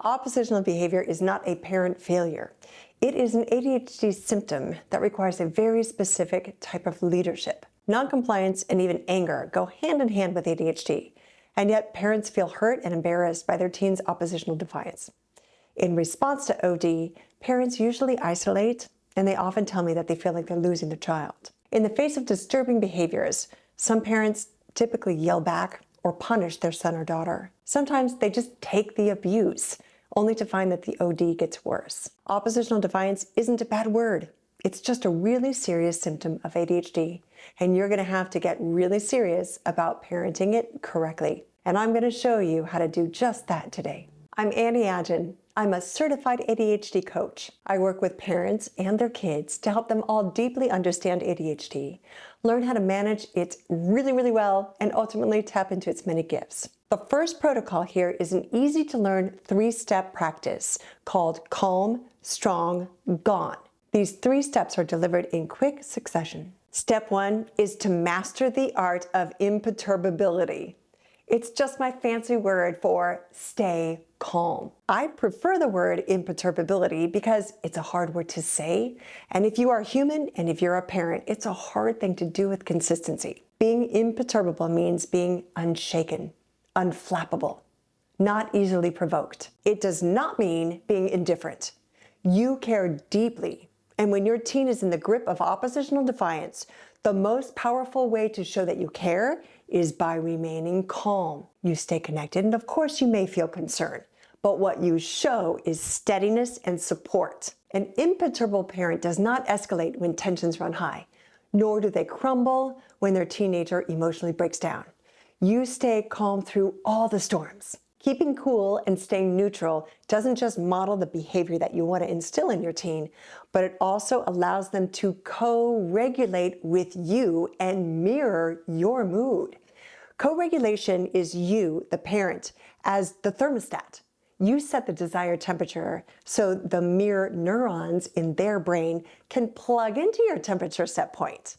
Oppositional behavior is not a parent failure. It is an ADHD symptom that requires a very specific type of leadership. Noncompliance and even anger go hand in hand with ADHD, and yet parents feel hurt and embarrassed by their teen's oppositional defiance. In response to OD, parents usually isolate, and they often tell me that they feel like they're losing their child. In the face of disturbing behaviors, some parents typically yell back or punish their son or daughter. Sometimes they just take the abuse, only to find that the OD gets worse. Oppositional defiance isn't a bad word. It's just a really serious symptom of ADHD, and you're going to have to get really serious about parenting it correctly. And I'm going to show you how to do just that today. I'm Annie Adjen. I'm a certified ADHD coach. I work with parents and their kids to help them all deeply understand ADHD, learn how to manage it really well, and ultimately tap into its many gifts. The first protocol here is an easy-to-learn 3-step practice called Calm, Strong, Gone. These 3 steps are delivered in quick succession. Step 1 is to master the art of imperturbability. It's just my fancy word for stay calm. I prefer the word imperturbability because it's a hard word to say, and if you are human and if you're a parent, it's a hard thing to do with consistency. Being imperturbable means being unshaken, unflappable, not easily provoked. It does not mean being indifferent. You care deeply, and when your teen is in the grip of oppositional defiance, the most powerful way to show that you care is by remaining calm. You stay connected, and of course you may feel concern, but what you show is steadiness and support. An imperturbable parent does not escalate when tensions run high, nor do they crumble when their teenager emotionally breaks down. You stay calm through all the storms. Keeping cool and staying neutral doesn't just model the behavior that you want to instill in your teen, but it also allows them to co-regulate with you and mirror your mood. Co-regulation is you, the parent, as the thermostat. You set the desired temperature so the mirror neurons in their brain can plug into your temperature set point.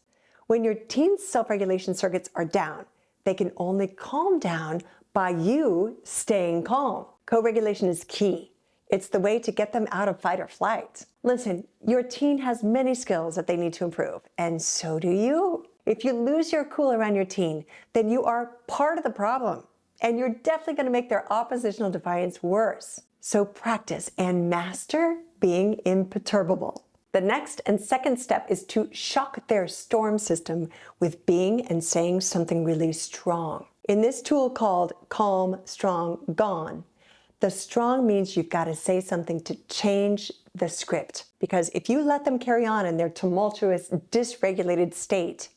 When your teen's self-regulation circuits are down, they can only calm down by you staying calm. Co-regulation is key. It's the way to get them out of fight or flight. Listen, your teen has many skills that they need to improve, and so do you. If you lose your cool around your teen, then you are part of the problem, and you're definitely going to make their oppositional defiance worse. So practice and master being imperturbable. The next and second step is to shock their storm system with being and saying something really strong. In this tool called Calm, Strong, Gone, the strong means you've got to say something to change the script. Because if you let them carry on in their tumultuous, dysregulated state,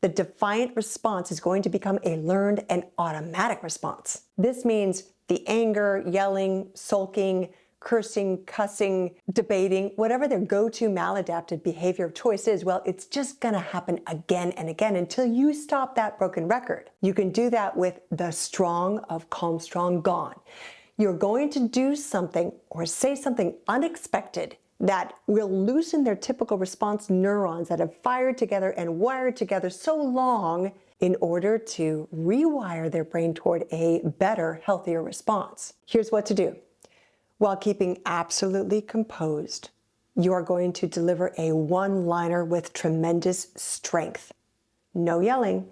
the defiant response is going to become a learned and automatic response. This means the anger, yelling, sulking, cursing, cussing, debating, whatever their go-to maladaptive behavior of choice is, well, it's just gonna happen again and again until you stop that broken record. You can do that with the strong of Calm, Strong, Gone. You're going to do something or say something unexpected that will loosen their typical response neurons that have fired together and wired together so long in order to rewire their brain toward a better, healthier response. Here's what to do. While keeping absolutely composed, you are going to deliver a one-liner with tremendous strength. No yelling,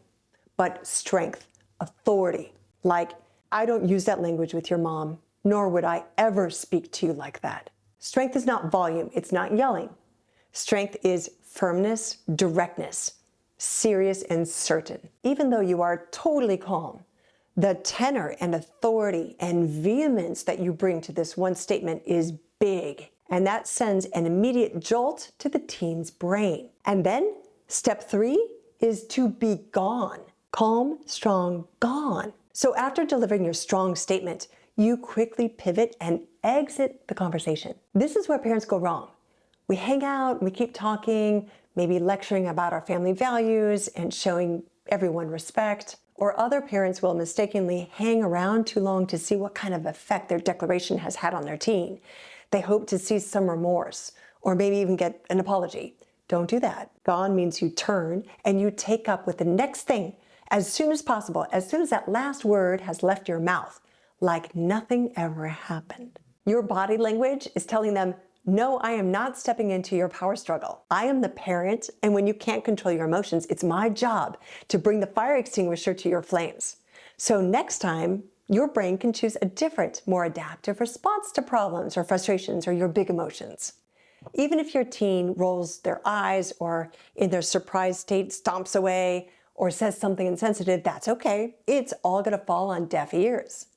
but strength, authority. Like, I don't use that language with your mom, nor would I ever speak to you like that. Strength is not volume, it's not yelling. Strength is firmness, directness, serious and certain. Even though you are totally calm, the tenor and authority and vehemence that you bring to this one statement is big, and that sends an immediate jolt to the teen's brain. And then step 3 is to be gone. Calm, strong, gone. So after delivering your strong statement, you quickly pivot and exit the conversation. This is where parents go wrong. We hang out, we keep talking, maybe lecturing about our family values and showing everyone respect. Or other parents will mistakenly hang around too long to see what kind of effect their declaration has had on their teen. They hope to see some remorse, or maybe even get an apology. Don't do that. Gone means you turn and you take up with the next thing as soon as possible, as soon as that last word has left your mouth, like nothing ever happened. Your body language is telling them, no, I am not stepping into your power struggle. I am the parent, and when you can't control your emotions, it's my job to bring the fire extinguisher to your flames. So next time, your brain can choose a different, more adaptive response to problems or frustrations or your big emotions. Even if your teen rolls their eyes or in their surprised state stomps away or says something insensitive, that's okay. It's all gonna fall on deaf ears.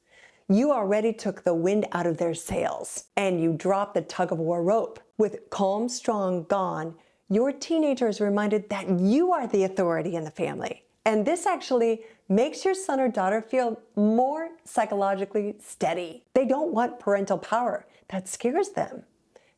You already took the wind out of their sails and you dropped the tug-of-war rope. With calm, strong, gone, your teenager is reminded that you are the authority in the family. And this actually makes your son or daughter feel more psychologically steady. They don't want parental power. That scares them.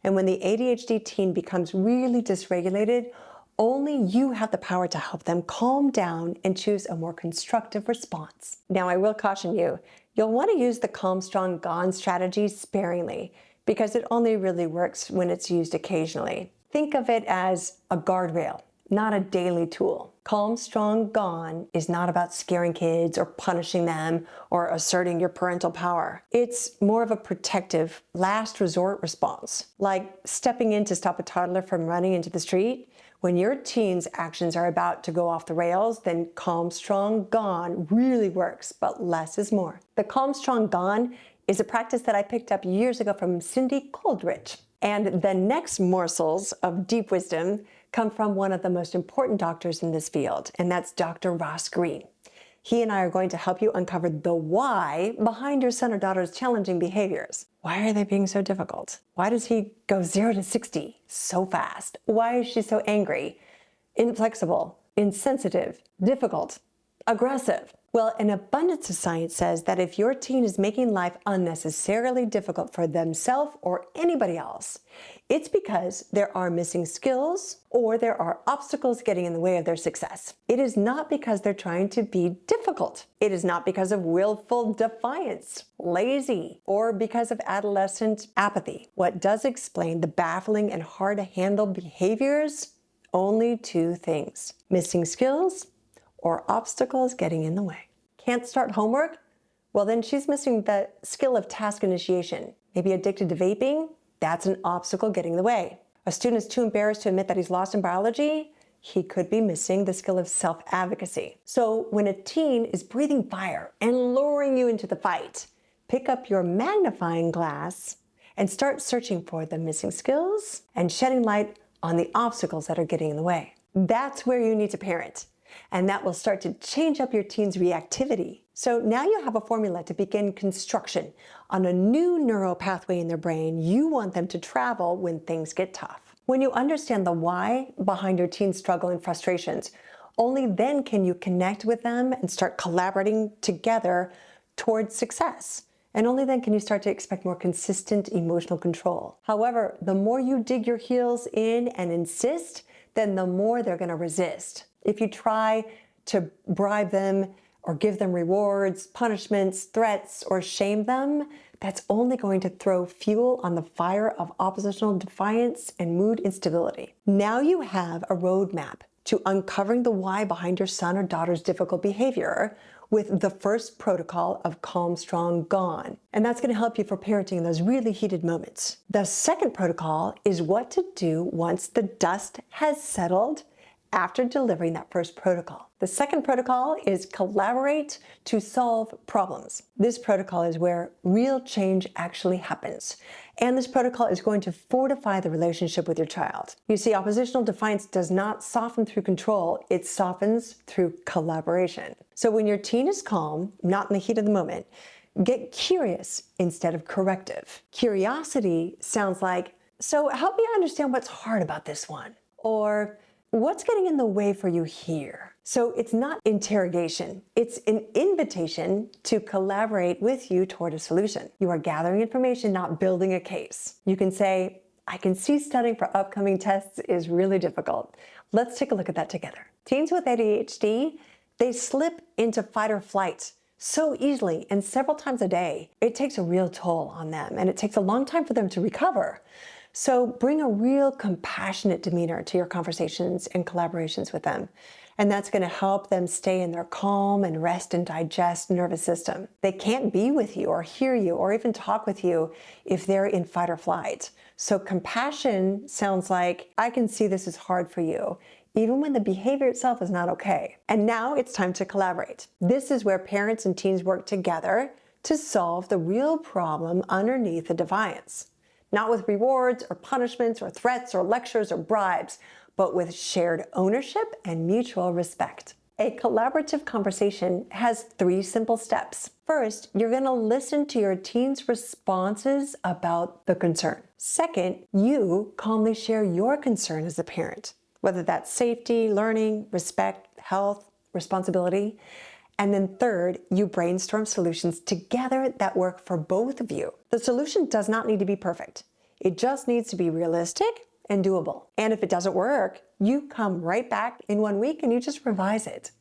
And when the ADHD teen becomes really dysregulated, only you have the power to help them calm down and choose a more constructive response. Now, I will caution you, you'll want to use the calm, strong, gone strategy sparingly because it only really works when it's used occasionally. Think of it as a guardrail, not a daily tool. Calm, strong, gone is not about scaring kids or punishing them or asserting your parental power. It's more of a protective, last resort response, like stepping in to stop a toddler from running into the street. When your teen's actions are about to go off the rails, then calm, strong, gone really works, but less is more. The calm, strong, gone is a practice that I picked up years ago from Cindy Coldridge. And the next morsels of deep wisdom come from one of the most important doctors in this field, and that's Dr. Ross Greene. He and I are going to help you uncover the why behind your son or daughter's challenging behaviors. Why are they being so difficult? Why does he go 0 to 60 so fast? Why is she so angry, inflexible, insensitive, difficult, aggressive? Well, an abundance of science says that if your teen is making life unnecessarily difficult for themselves or anybody else, it's because there are missing skills or there are obstacles getting in the way of their success. It is not because they're trying to be difficult. It is not because of willful defiance, lazy, or because of adolescent apathy. What does explain the baffling and hard to handle behaviors? Only two things: missing skills or obstacles getting in the way. Can't start homework? Well, then she's missing the skill of task initiation. Maybe addicted to vaping? That's an obstacle getting in the way. A student is too embarrassed to admit that he's lost in biology? He could be missing the skill of self-advocacy. So when a teen is breathing fire and luring you into the fight, pick up your magnifying glass and start searching for the missing skills and shedding light on the obstacles that are getting in the way. That's where you need to parent. And that will start to change up your teen's reactivity. So now you have a formula to begin construction on a new neural pathway in their brain you want them to travel when things get tough. When you understand the why behind your teen's struggle and frustrations, only then can you connect with them and start collaborating together towards success. And only then can you start to expect more consistent emotional control. However, the more you dig your heels in and insist, then the more they're going to resist. If you try to bribe them or give them rewards, punishments, threats, or shame them, that's only going to throw fuel on the fire of oppositional defiance and mood instability. Now you have a roadmap to uncovering the why behind your son or daughter's difficult behavior with the first protocol of calm, strong, gone. And that's going to help you for parenting in those really heated moments. The second protocol is what to do once the dust has settled after delivering that first protocol. The second protocol is collaborate to solve problems. This protocol is where real change actually happens. And this protocol is going to fortify the relationship with your child. You see, oppositional defiance does not soften through control, it softens through collaboration. So when your teen is calm, not in the heat of the moment, get curious instead of corrective. Curiosity sounds like, so help me understand what's hard about this one. Or, what's getting in the way for you here? So it's not interrogation. It's an invitation to collaborate with you toward a solution. You are gathering information, not building a case. You can say, I can see studying for upcoming tests is really difficult. Let's take a look at that together. Teens with ADHD, they slip into fight or flight so easily and several times a day. It takes a real toll on them and it takes a long time for them to recover. So bring a real compassionate demeanor to your conversations and collaborations with them. And that's going to help them stay in their calm and rest and digest nervous system. They can't be with you or hear you or even talk with you if they're in fight or flight. So compassion sounds like, I can see this is hard for you, even when the behavior itself is not okay. And now it's time to collaborate. This is where parents and teens work together to solve the real problem underneath the defiance. Not with rewards or punishments or threats or lectures or bribes, but with shared ownership and mutual respect. A collaborative conversation has 3 simple steps. First, you're going to listen to your teen's responses about the concern. Second, you calmly share your concern as a parent, whether that's safety, learning, respect, health, responsibility. And then third, you brainstorm solutions together that work for both of you. The solution does not need to be perfect. It just needs to be realistic and doable. And if it doesn't work, you come right back in 1 week and you just revise it.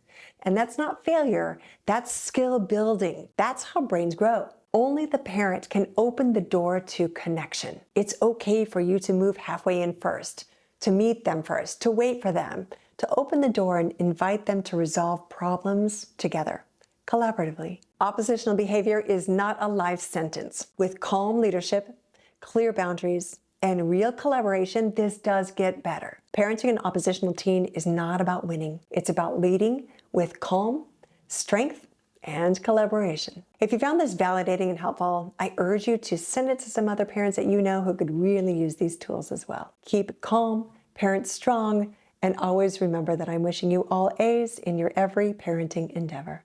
And that's not failure, that's skill building. That's how brains grow. Only the parent can open the door to connection. It's okay for you to move halfway in first, to meet them first, to wait for them, to open the door and invite them to resolve problems together, collaboratively. Oppositional behavior is not a life sentence. With calm leadership, clear boundaries, and real collaboration, this does get better. Parenting an oppositional teen is not about winning. It's about leading with calm, strength, and collaboration. If you found this validating and helpful, I urge you to send it to some other parents that you know who could really use these tools as well. Keep calm, parent strong, and always remember that I'm wishing you all A's in your every parenting endeavor.